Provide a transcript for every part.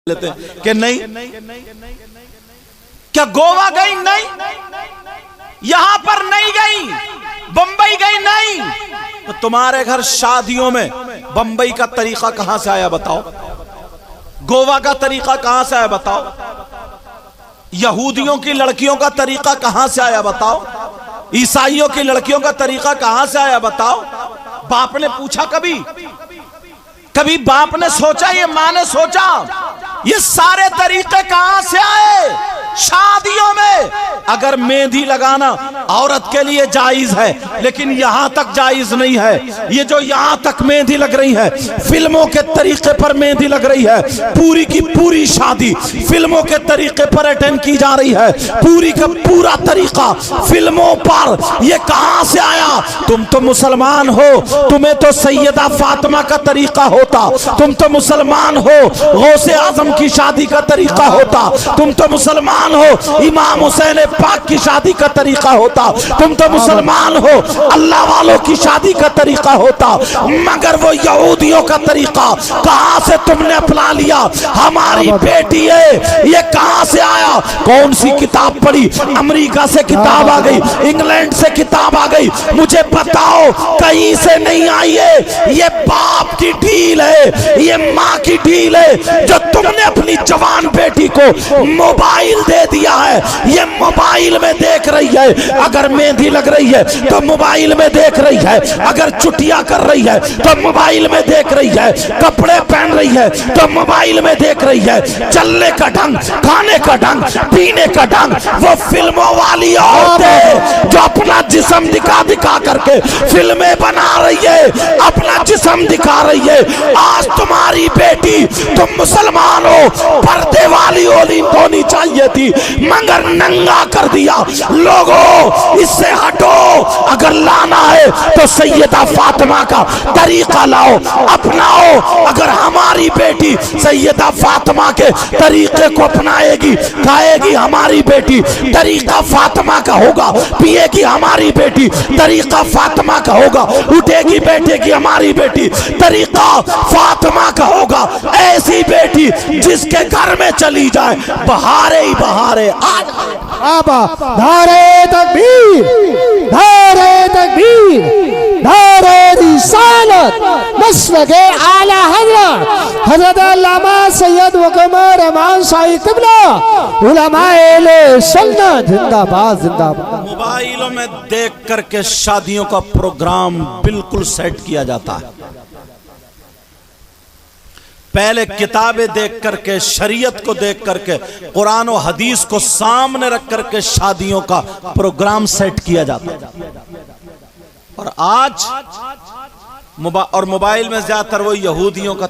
लेते कि नहीं, क्या गोवा गई? नहीं, यहां पर नहीं गई, बंबई गई नहीं, तो तुम्हारे घर शादियों में बंबई का तरीका कहां से आया बताओ? गोवा का तरीका कहां से आया बताओ? यहूदियों की लड़कियों का तरीका कहां से आया बताओ? ईसाइयों की लड़कियों का तरीका कहां से आया बताओ? बाप ने पूछा कभी? कभी बाप ने सोचा, ये मां ने सोचा, ये सारे तरीके कहां से आए? शादियों में अगर मेहंदी लगाना औरत के लिए जायज है, लेकिन यहां तक जायज नहीं है। ये जो यहां तक मेहंदी लग रही है, फिल्मों के तरीके पर मेहंदी लग रही है। पूरी की पूरी शादी फिल्मों के तरीके पर अटेंड की जा रही है। पूरी का पूरा तरीका फिल्मों पर। ये कहां से आया? तुम तो मुसलमान हो, तुम्हें तो सैयदा फातिमा का तरीका होता। तुम तो मुसलमान हो, गौसे आजम की शादी का तरीका होता। तुम तो मुसलमान हो, इमाम हुसैन पाक की शादी का तरीका होता। तुम तो मुसलमान हो, अल्लाह वालों की शादी का तरीका होता। मगर वो यहूदियों का तरीका कहां से तुमने अपना लिया? हमारी बेटी है, ये कहां से आया? कौन सी किताब पढ़ी? अमेरिका से किताब आ गई, इंग्लैंड से किताब आ गई, मुझे बताओ, कहीं से नहीं आई है। ये बाप की ढील है, ये माँ की ढील है, जो तुमने अपनी जवान बेटी को मोबाइल दे दिया है। ये मोबाइल में देख रही है, अगर मेहंदी लग रही है तो मोबाइल में देख रही है, अगर चुटिया कर रही है तो मोबाइल में देख रही है, कपड़े पहन रही है तो मोबाइल में देख रही है। चलने का ढंग, खाने का ढंग, पीने का ढंग, वो फिल्मों वाली औरतें जो अपना जिस्म दिखा दिखा करके फिल्में बना रही है, अपना जिस्म दिखा रही है। आज तुम्हारी बेटी, तुम मुसलमान हो, पर्दे वाली होनी चाहिए थी, मगर नंगा कर दिया। लोगों, इससे हटो। अगर लाना है तो सैयदा फातिमा का तरीका लाओ, अपनाओ। अगर हमारी बेटी सैयदा फातिमा के तरीके को अपनाएगी, खाएगी हमारी बेटी, तरीका फातिमा का होगा। पिएगी हमारी बेटी, तरीका फातिमा का होगा। उठेगी बैठेगी हमारी बेटी, तरीका फातिमा का होगा। ऐसी बेटी जिसके घर में चली जाए, बहारे ही बहारे आबा। धारे तकबीर, धारे तकबीर, धारे रिसालत, मसलके आला हज़रत हज़रत अल्लामा सैयद वक़मर रहमान शाही क़िबला उलमाए सुन्नत जिंदाबाद जिंदाबाद। मोबाइलों में देख करके शादियों का प्रोग्राम बिल्कुल सेट किया जाता है। पहले किताबें देख करके, शरीयत को देख करके, कुरान और हदीस को सामने रख करके शादियों का प्रोग्राम सेट किया जाता है। और आज मोबाइल में ज्यादातर वो यहूदियों का।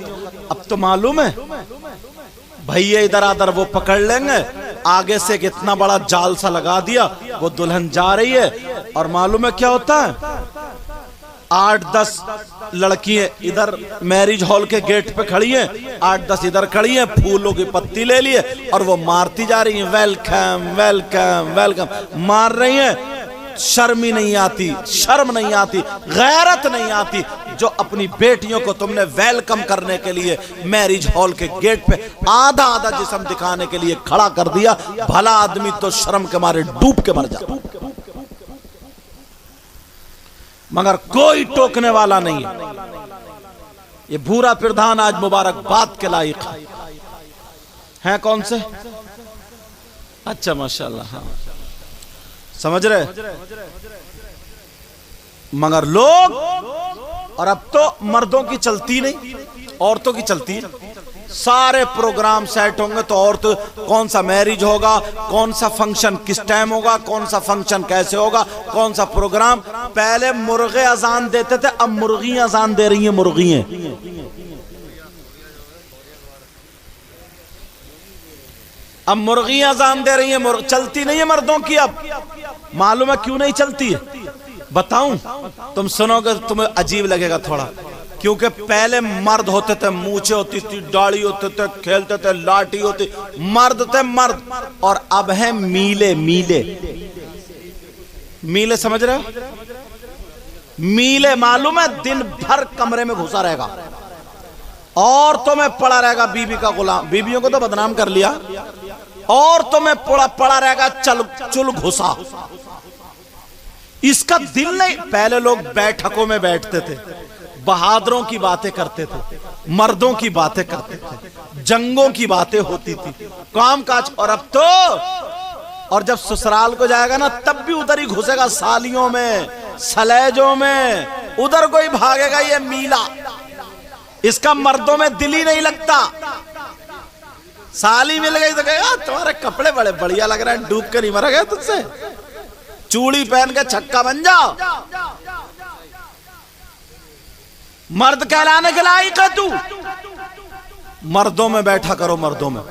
अब तो मालूम है, भैया इधर आधर वो पकड़ लेंगे, आगे से इतना बड़ा जाल सा लगा दिया, वो दुल्हन जा रही है, और मालूम है क्या होता है? 8-10 लड़कियां इधर मैरिज हॉल के गेट पे खड़ी हैं, 8-10 इधर खड़ी हैं, फूलों की पत्ती ले लिए और वो मारती जा रही हैं, वेलकम वेलकम वेलकम मार रही हैं। शर्म ही नहीं आती, शर्म नहीं आती, गैरत नहीं आती। जो अपनी बेटियों को तुमने वेलकम करने के लिए मैरिज हॉल के गेट पे आधा आधा जिस्म दिखाने के लिए खड़ा कर दिया, भला आदमी तो शर्म के मारे डूब के मर जाता। मगर कोई टोकने वाला नहीं है। ये भूरा प्रधान आज मुबारकबाद के लायक है। कौन से? अच्छा माशाल्लाह, हाँ समझ रहे। मगर लोग, और अब तो मर्दों की चलती नहीं, औरतों की चलती है। सारे प्रोग्राम सेट होंगे तो औरत, कौन सा मैरिज होगा, कौन सा फंक्शन किस टाइम होगा, कौन सा फंक्शन कैसे होगा, कौन सा प्रोग्राम। पहले मुर्गे अजान देते थे, अब मुर्गियां अजान दे रही हैं। मुर्गियां अब मुर्गियां अजान दे रही हैं। चलती नहीं है मर्दों की। अब मालूम है क्यों नहीं चलती है? बताऊं? तुम सुनोगे तुम्हें अजीब लगेगा थोड़ा। क्योंकि पहले मर्द होते थे, मूछे होती थी, दाढ़ी होते थे, खेलते थे, लाठी होती, मर्द थे मर्द। और अब है मीले। मीले मीले समझ रहे हो? मीले मालूम है, दिन भर कमरे में घुसा रहेगा, औरतों में पड़ा रहेगा बीबी का गुलाम, बीबियों को तो बदनाम कर लिया, औरतों में पड़ा रहेगा चुल घुसा। इसका दिल नहीं। पहले लोग बैठकों में बैठते थे, बहादुरों की बातें करते थे, मर्दों की बातें करते थे, जंगों की बातें होती थी, काम काज। और अब तो, और जब ससुराल को जाएगा ना तब भी उधर ही घुसेगा, सालियों में, सलेजों में, उधर कोई भागेगा। ये मीला, इसका मर्दों में दिल ही नहीं लगता। साली मिल गई तो कहेगा तुम्हारे कपड़े बड़े बढ़िया लग रहे हैं, डूब कर नहीं मरा गया तुझसे, चूड़ी पहन के छक्का बन जाओ। मर्द कहलाने के लायक है तू। मर्दों में बैठा करो, मर्दों में।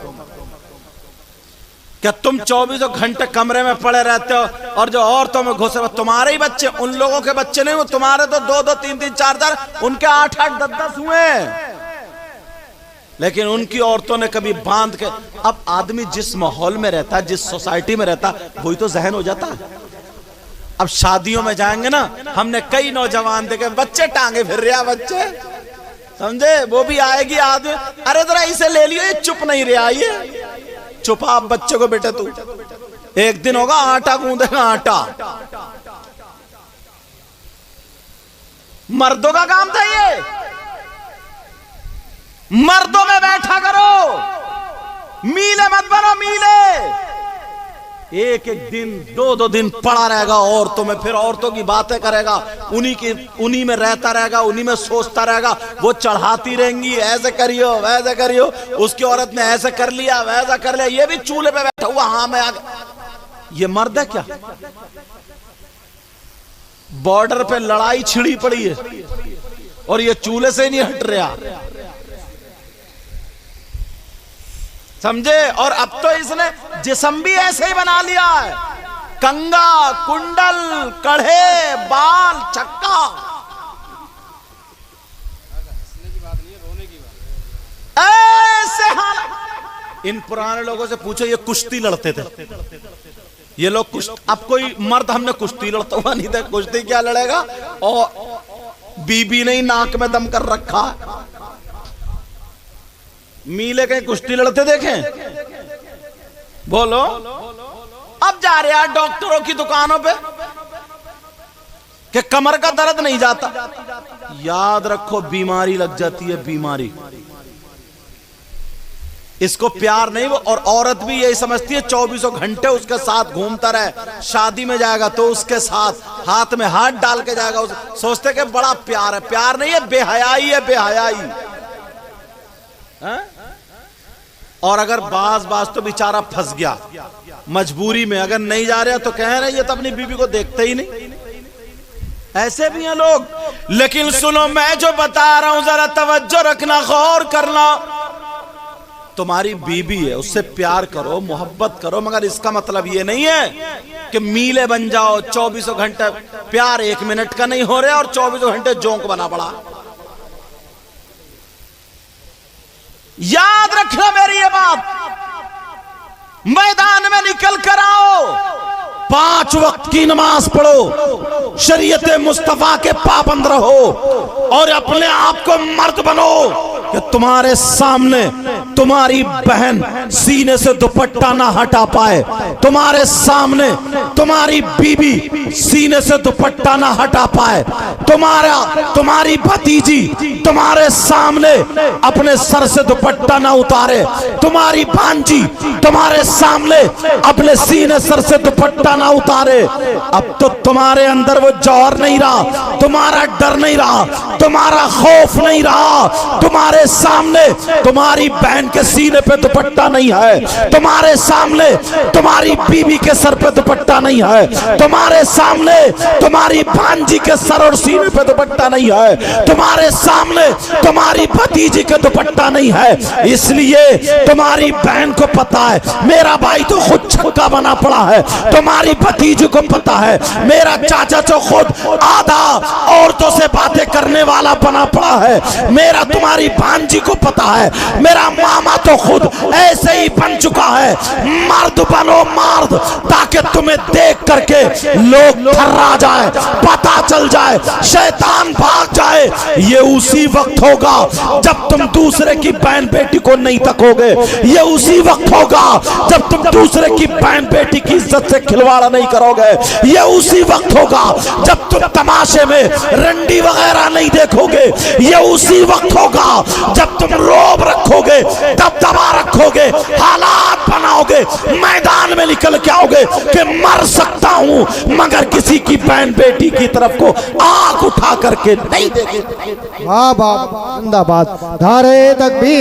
क्या तुम 24 घंटे कमरे में पड़े रहते हो और जो औरतों में घुसे, तुम्हारे ही बच्चे, उन लोगों के बच्चे नहीं, वो तुम्हारे तो 2-2, 3-3, 4-4, उनके 8-8, 10-10 हुए। लेकिन उनकी औरतों ने कभी बांध के। अब आदमी जिस माहौल में रहता, जिस सोसाइटी में रहता, वही तो जहन हो जाता। अब शादियों में जाएंगे ना, हमने कई नौजवान देखे बच्चे टांगे फिर रहा, बच्चे समझे, वो भी आएगी आदमी, अरे जरा इसे ले लियो, ये चुप नहीं रहा, ये चुपा आप बच्चे को, बेटे तू एक दिन होगा आटा गूंदेगा, आटा। मर्दों का काम था ये। मर्दों में बैठा करो, मीले मत बनो, मीले। एक एक दिन, 2-2 दिन पड़ा रहेगा औरतों में, फिर औरतों की बातें करेगा, उन्हीं में रहता रहेगा, उन्हीं में सोचता रहेगा। वो चढ़ाती रहेंगी, ऐसे करियो वैसे करियो, उसकी औरत ने ऐसे कर लिया वैसा कर लिया, ये भी चूल्हे पे बैठा हुआ, हाँ मैं ये मर्द है क्या? बॉर्डर पे लड़ाई छिड़ी पड़ी है और ये चूल्हे से ही नहीं हट रहा, समझे। और अब तो इसने जिस्म भी ऐसे ही बना लिया है, कंगा, कुंडल, कढ़े, बाल, चक्का। ऐसे हाल। इन पुराने लोगों से पूछो, ये कुश्ती लड़ते थे, ये लोग कुश्ती। अब कोई मर्द हमने कुश्ती लड़ता हुआ नहीं था, कुश्ती क्या लड़ेगा? और बीबी ने नाक में दम कर रखा। मीले कहीं कुश्ती लड़ते देखें? बोलो। अब जा रहे हैं डॉक्टरों की दुकानों पे कि कमर का दर्द नहीं जाता। याद रखो, बीमारी लग जाती है, बीमारी। इसको प्यार नहीं। वो और औरत भी यही समझती है 24 घंटे उसके साथ घूमता रहे। शादी में जाएगा तो उसके साथ हाथ में हाथ डाल के जाएगा, सोचते कि बड़ा प्यार है। प्यार नहीं है, बेहयाई है, बेहयाई। और अगर बाज तो बेचारा फंस गया मजबूरी में, अगर नहीं जा रहे तो कह रहे ये तो अपनी बीबी को देखते ही नहीं। ऐसे भी हैं लोग। लेकिन सुनो, मैं जो बता रहा हूं जरा तवज्जो रखना, गौर करना। तुम्हारी बीबी है, उससे प्यार करो, मोहब्बत करो, मगर इसका मतलब ये नहीं है कि मीले बन जाओ। 24 घंटे प्यार 1 मिनट का नहीं हो रहा और 24 घंटे जोंक बना पड़ा। याद रखना मेरी ये बात। मैदान में निकल कर आओ, 5 वक्त की नमाज पढ़ो, शरीयत मुस्तफा के पाबंद रहो और अपने आप को मर्द बनो कि तुम्हारे सामने तुम्हारी बहन सीने से दुपट्टा ना हटा पाए, तुम्हारे सामने तुम्हारी बीबी सीने से दुपट्टा ना हटा पाए, तुम्हारी भतीजी तुम्हारे सामने अपने सर से दुपट्टा ना उतारे, तुम्हारी भांजी तुम्हारे सामने अपने सीने सर से दुपट्टा ना उतारे। अब तो तुम्हारे अंदर वो जौहर नहीं रहा, तुम्हारा डर नहीं रहा, तुम्हारा खौफ नहीं रहा। तुम्हारे सामने तुम्हारी बहन के सीने पे दुपट्टा नहीं है, तुम्हारे सामने तुम्हारी बीवी के सर पे दुपट्टा नहीं है, तुम्हारे सामने तुम्हारी भांजी के सर और सीने पे दुपट्टा नहीं है, तुम्हारे सामने तुम्हारी भतीजी के दुपट्टा नहीं है। इसलिए तुम्हारी बहन को पता है मेरा भाई तो खुद छक्का बना पड़ा है, तुम्हारी भतीजी को पता है मेरा चाचा तो खुद आधा औरतों से बातें करने वाला बना पड़ा है, मेरा तुम्हारी भांजी को पता है, मेरा मामा तो खुद ऐसे ही बन चुका है। मर्द बनो मर्द, ताकि तुम्हें देख करके लोग थर्रा जाए, पता चल जाए, शैतान भाग जाए। ये उसी वक्त होगा जब तुम दूसरे की बहन बेटी को नहीं तकोगे। ये उसी वक्त होगा जब तुम दूसरे की बहन बेटी की इज्जत से खिलवाड़ नहीं करोगे। ये उसी वक्त होगा जब तुम तमाशे में रंडी वगैरह नहीं देखोगे। ये उसी वक्त होगा जब तुम रोब रखोगे, दबदबा रखोगे, हालात बनाओगे, मैदान में निकल के आओगे कि मर सकता हूं मगर किसी की बहन बेटी की तरफ को आंख उठा करके नहीं देखे। वाह वाह, जिंदाबाद, नारे तकबीर।